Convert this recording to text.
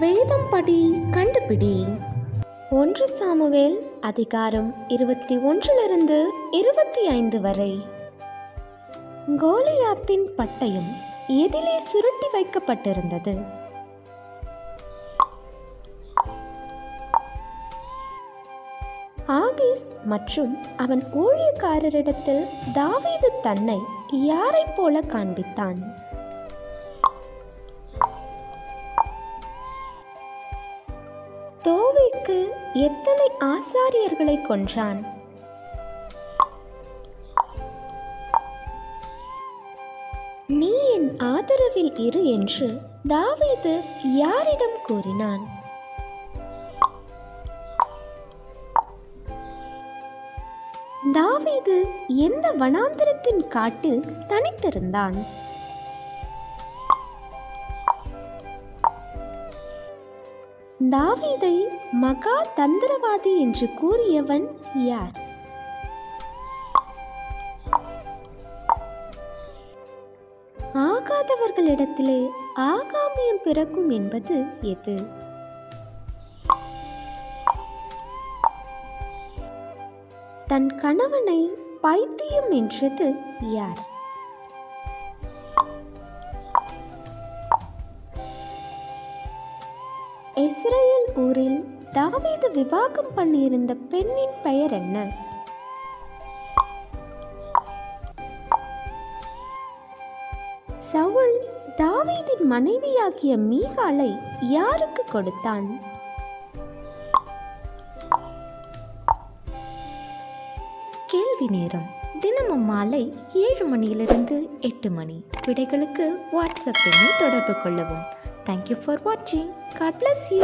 வேதம் படி கண்டுபிடி. 1 சாமுவேல் அதிகாரம் 21 25 வரை. கோலியாத்தின் பட்டயம் எதிலே சுருட்டி வைக்கப்பட்டிருந்தது? ஆகீஸ் மற்றும் அவன் ஊழியக்காரரிடத்தில் தாவீது தன்னை யாரைப் போல காண்பித்தான்? தோவேக்கு எத்தனை ஆசாரியர்களை கொன்றான்? நீ என் ஆதரவில் இரு என்று தாவீது யாரிடம் கூறினான்? தாவீது எந்த வனாந்திரத்தின் காட்டில் தனித்திருந்தான்? தாவீதை மகா தந்திரவாதி என்று கூறியவன் யார்? ஆகாதவர்களிடத்திலே ஆகாமியம் பிறக்கும் என்பது எது? தன் கணவனை பைத்தியம் என்றது யார்? இஸ்ரேல் ஊரில் தாவீது விவாகம் பண்ணியிருந்த பெண்ணின் பெயர் என்ன? சவுல் தாவீதின் மனைவியாகிய மீகாளை யாருக்கு கொடுத்தான்? கேள்வி நேரம். தினமும் மாலை 7 மணியிலிருந்து 8 மணி. விடைகளுக்கு வாட்ஸ்அப் எண்ணை தொடர்பு கொள்ளவும். தேங்க்யூ ஃபார் வாட்சிங். God bless you.